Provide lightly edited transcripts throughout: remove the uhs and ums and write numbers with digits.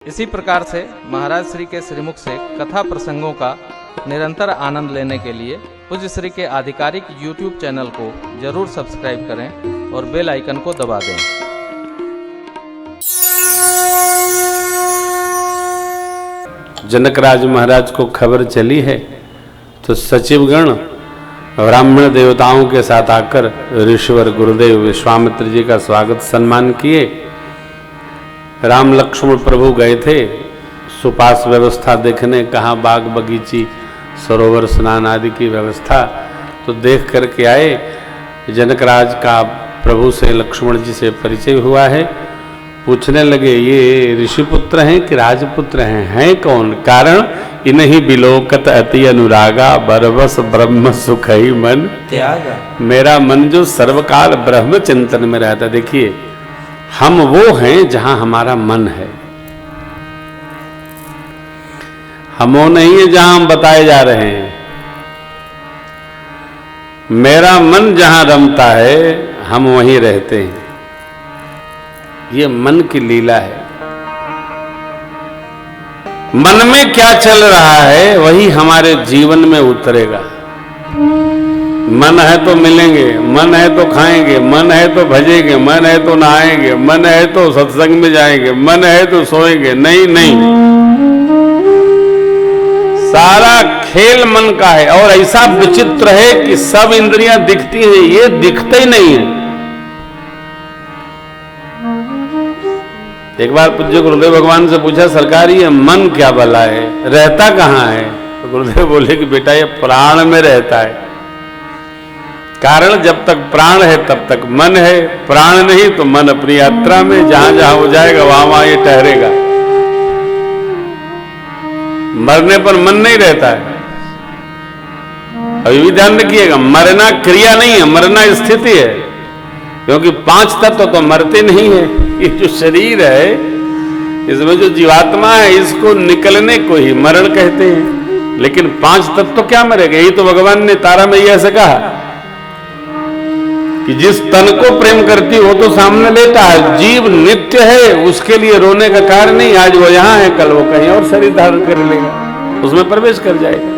इसी प्रकार से महाराज श्री के श्रीमुख से कथा प्रसंगों का निरंतर आनंद लेने के लिए पूज्य श्री के आधिकारिक YouTube चैनल को जरूर सब्सक्राइब करें और बेल आइकन को दबा दें। जनकराज महाराज को खबर चली है तो सचिवगण ब्राह्मण देवताओं के साथ आकर ऋषिवर गुरुदेव विश्वामित्र जी का स्वागत सम्मान किए। राम लक्ष्मण प्रभु गए थे सुपास व्यवस्था देखने, कहाँ बाग बगीची सरोवर स्नान आदि की व्यवस्था, तो देख करके आए। जनकराज का प्रभु से लक्ष्मण जी से परिचय हुआ है। पूछने लगे ये ऋषिपुत्र हैं कि राजपुत्र हैं कौन? कारण इन्हीं बिलोकत अति अनुरागा बरबस ब्रह्म सुख ही मन त्यागा। मेरा मन जो सर्वकाल ब्रह्म चिंतन में रहता। देखिए हम वो हैं जहां हमारा मन है, हम वो नहीं है जहां हम बताए जा रहे हैं। मेरा मन जहां रमता है हम वहीं रहते हैं। ये मन की लीला है। मन में क्या चल रहा है वही हमारे जीवन में उतरेगा। मन है तो मिलेंगे, मन है तो खाएंगे, मन है तो भजेंगे, मन है तो नहाएंगे, मन है तो सत्संग में जाएंगे, मन है तो सोएंगे। नहीं नहीं, सारा खेल मन का है। और ऐसा विचित्र है कि सब इंद्रियां दिखती हैं, ये दिखते ही नहीं है। एक बार पूज्य गुरुदेव भगवान से पूछा, सरकार ये मन क्या भला है, रहता कहाँ है? तो गुरुदेव बोले कि बेटा ये प्राण में रहता है। कारण जब तक प्राण है तब तक मन है, प्राण नहीं तो मन अपनी यात्रा में जहां जहां हो जाएगा वहां वहां ये ठहरेगा। मरने पर मन नहीं रहता है। अभी भी ध्यान रखिएगा, मरना क्रिया नहीं है, मरना स्थिति है। क्योंकि 5 तत्व तो मरते नहीं है। ये जो शरीर है इसमें जो जीवात्मा है इसको निकलने को ही मरण कहते हैं। लेकिन 5 तत्व तो क्या मरेगा? यही तो भगवान ने तारा में ऐसे कहा कि जिस तन को प्रेम करती हो तो सामने लेता है। जीव नित्य है, उसके लिए रोने का कारण नहीं। आज वो यहां है, कल वो कहीं और शरीर धारण कर लेगा, उसमें प्रवेश कर जाएगा।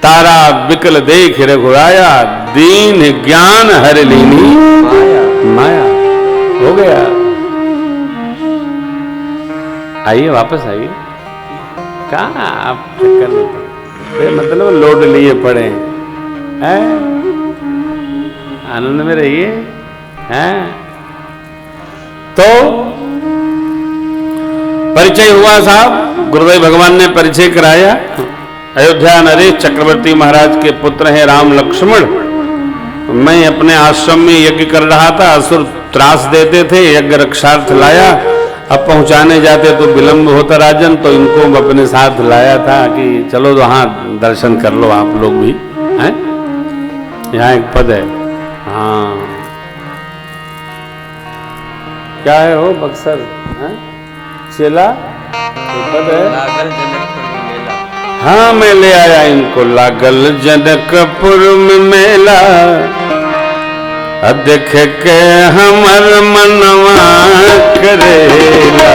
तारा बिकल देख रघुराया, दीन ज्ञान हर लीनी माया। हो गया। आइए वापस आइए। कहाँ आप चक्कर में मतलब लोड लिए पड़े हैं? आनंद में रहिए। हैं तो परिचय हुआ साहब, गुरुदेव भगवान ने परिचय कराया। अयोध्या नरेश चक्रवर्ती महाराज के पुत्र हैं राम लक्ष्मण। मैं अपने आश्रम में यज्ञ कर रहा था, असुर त्रास देते थे, यज्ञ रक्षार्थ लाया। अब पहुंचाने जाते तो विलंब होता राजन, तो इनको अपने साथ लाया था कि चलो वहां दर्शन कर लो आप लोग भी। हैं यहाँ एक पद है, हाँ क्या है वो बक्सर चेला पद है। हाँ मैं ले आया इनको। लागल जनकपुर में मेला, देख के हमर मनवा करेला।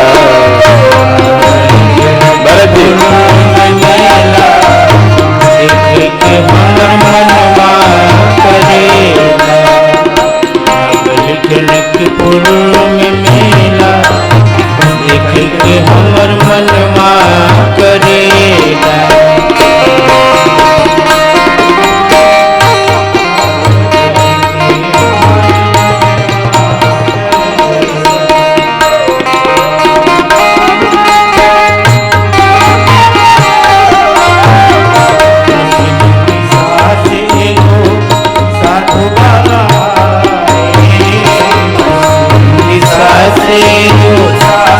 भरत जी देख के हमर मनवा करेला। जनकपुर में मेला, देख के हमर मनवा करेला।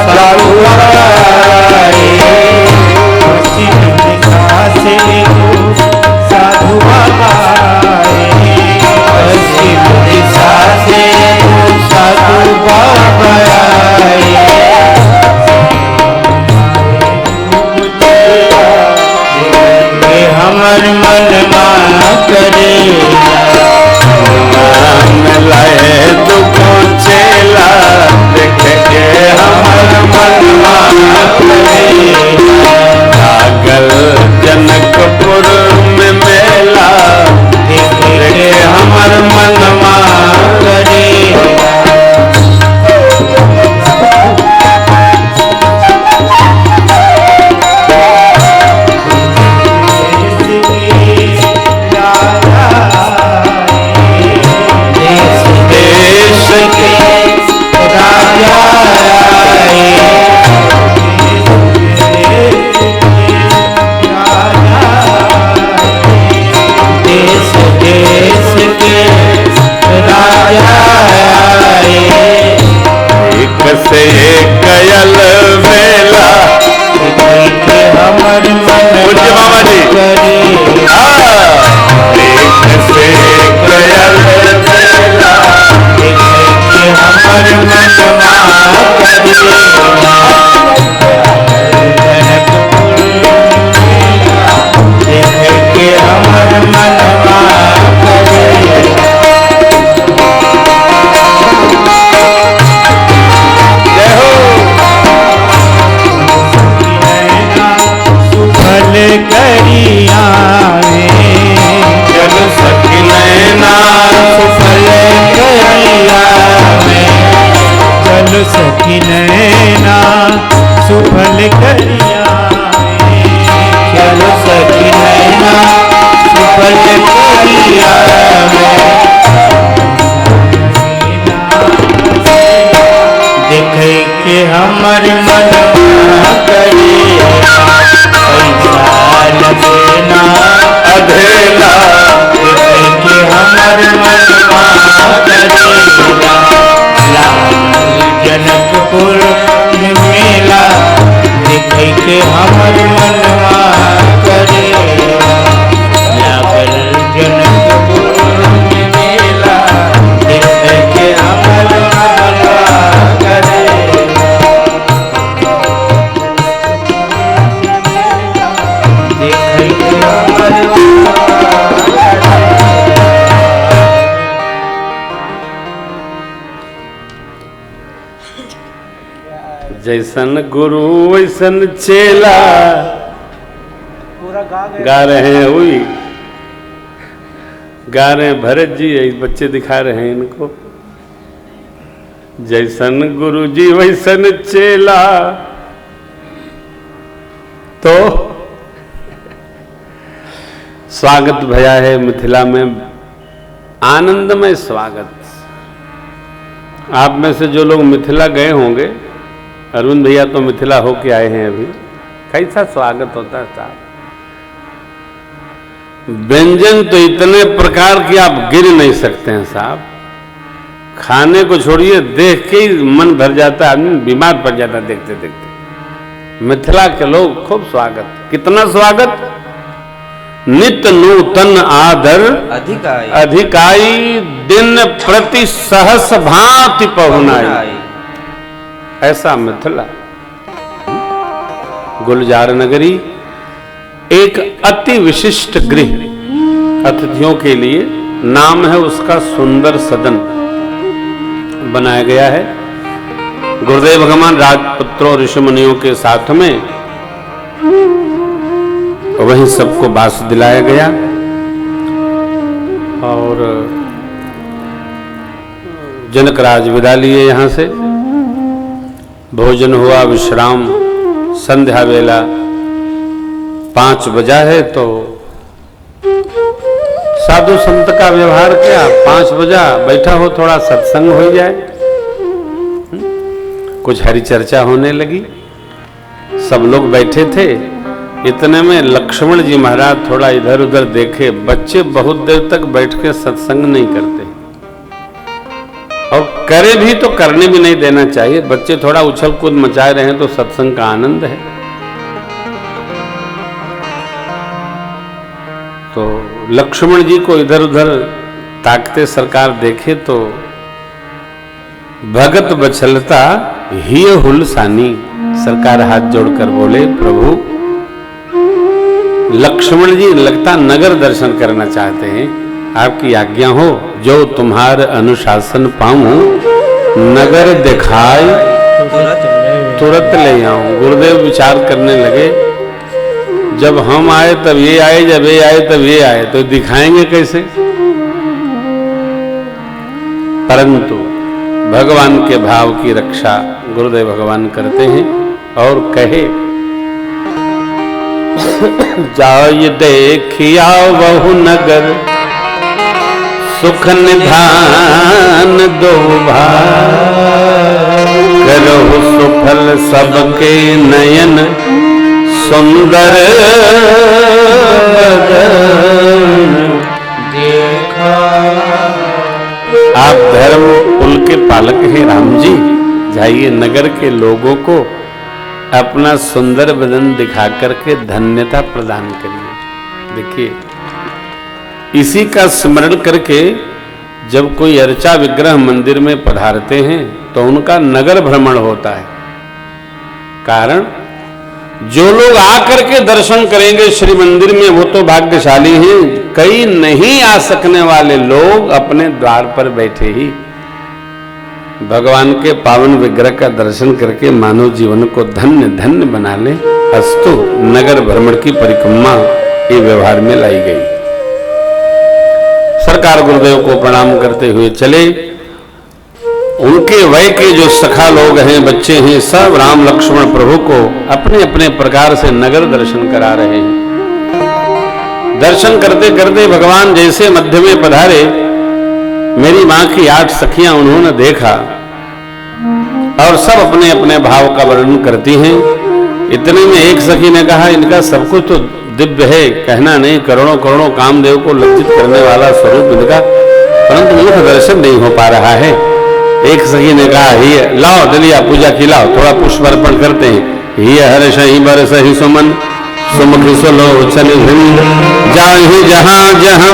साधु जैसन गुरु वैसन चेला, पूरा गा रहे हैं वही गा रहे हैं भरत जी, ये बच्चे दिखा रहे हैं इनको। जैसन गुरु जी वैसन चेला, तो स्वागत भया है मिथिला में, आनंदमय स्वागत। आप में से जो लोग मिथिला गए होंगे, अरविंद भैया तो मिथिला होके आए हैं अभी, कैसा स्वागत होता है साहब। व्यंजन तो इतने प्रकार की आप गिर नहीं सकते हैं साहब। खाने को छोड़िए, देख के ही मन भर जाता है, आदमी बीमार पड़ जाता है देखते देखते। मिथिला के लोग खूब स्वागत, कितना स्वागत। नित्य नूतन आदर अधिकाई, दिन प्रति सहस भांति पहुनाई। ऐसा मिथिला। गुलजार नगरी एक अति विशिष्ट गृह, अतिथियों के लिए नाम है उसका सुंदर सदन बनाया गया है। गुरुदेव भगवान राजपुत्रों ऋषि मुनियों के साथ में वहीं सबको वास दिलाया गया। और जनकराज विदा लिए यहाँ से, भोजन हुआ, विश्राम, संध्या वेला 5 बजा है तो साधु संत का व्यवहार क्या, 5 बजा बैठा हो, थोड़ा सत्संग हो जाए। कुछ हरि चर्चा होने लगी, सब लोग बैठे थे। इतने में लक्ष्मण जी महाराज थोड़ा इधर उधर देखे, बच्चे बहुत देर तक बैठ के सत्संग नहीं करते, और करे भी तो करने भी नहीं देना चाहिए। बच्चे थोड़ा उछल कूद मचाए रहे तो सत्संग का आनंद है। तो लक्ष्मण जी को इधर उधर ताकते सरकार देखे तो भगत बछलता ही हुलसानी, सरकार हाथ जोड़कर बोले, प्रभु लक्ष्मण जी लगता नगर दर्शन करना चाहते हैं, आपकी आज्ञा हो, जो तुम्हारे अनुशासन पाऊं, नगर दिखाई तुरंत ले आऊं। गुरुदेव विचार करने लगे, जब हम आए तब ये आए, जब ये आए तब ये आए, तो दिखाएंगे कैसे। परंतु भगवान के भाव की रक्षा गुरुदेव भगवान करते हैं और कहे, जाय देखिया बहु नगर, सुख निधान दो करहु सुफल सबके नयन, सुंदर देखा। आप धर्म कुल के पालक हैं राम जी, जाइए नगर के लोगों को अपना सुंदर बदन दिखा करके धन्यता प्रदान करिए। देखिए, इसी का स्मरण करके जब कोई अर्चा विग्रह मंदिर में पधारते हैं तो उनका नगर भ्रमण होता है। कारण जो लोग आकर के दर्शन करेंगे श्री मंदिर में वो तो भाग्यशाली हैं। कई नहीं आ सकने वाले लोग अपने द्वार पर बैठे ही भगवान के पावन विग्रह का दर्शन करके मानव जीवन को धन्य धन्य बना ले। अस्तु नगर भ्रमण की परिक्रमा ये व्यवहार में लाई गई। सरकार गुरुदेव को प्रणाम करते हुए चले। उनके वय के जो सखा लोग हैं, बच्चे हैं, सब राम लक्ष्मण प्रभु को अपने अपने प्रकार से नगर दर्शन करा रहे हैं। दर्शन करते करते भगवान जैसे मध्य में पधारे, मेरी मां की 8 सखियां उन्होंने देखा और सब अपने अपने भाव का वर्णन करती हैं। इतने में एक सखी ने कहा, इनका सब कुछ तो दिव्य है, कहना नहीं, करोड़ों करोड़ों कामदेव को लज्जित करने वाला स्वरूप इनका, परंतु मुख दर्शन नहीं हो पा रहा है। एक सखी ने कहा, ही लाओ दलिया पूजा की लाओ, थोड़ा पुष्प अर्पण करते हैं। ही हर्ष ही बरस ही सुमन, सुमुख सुलोचन जाहि जहां जहां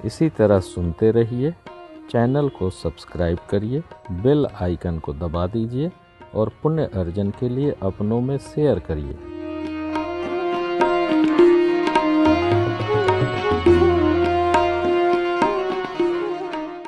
इसी तरह सुनते रहिए। चैनल को सब्सक्राइब करिए, बेल आइकन को दबा दीजिए और पुण्य अर्जन के लिए अपनों में शेयर करिए।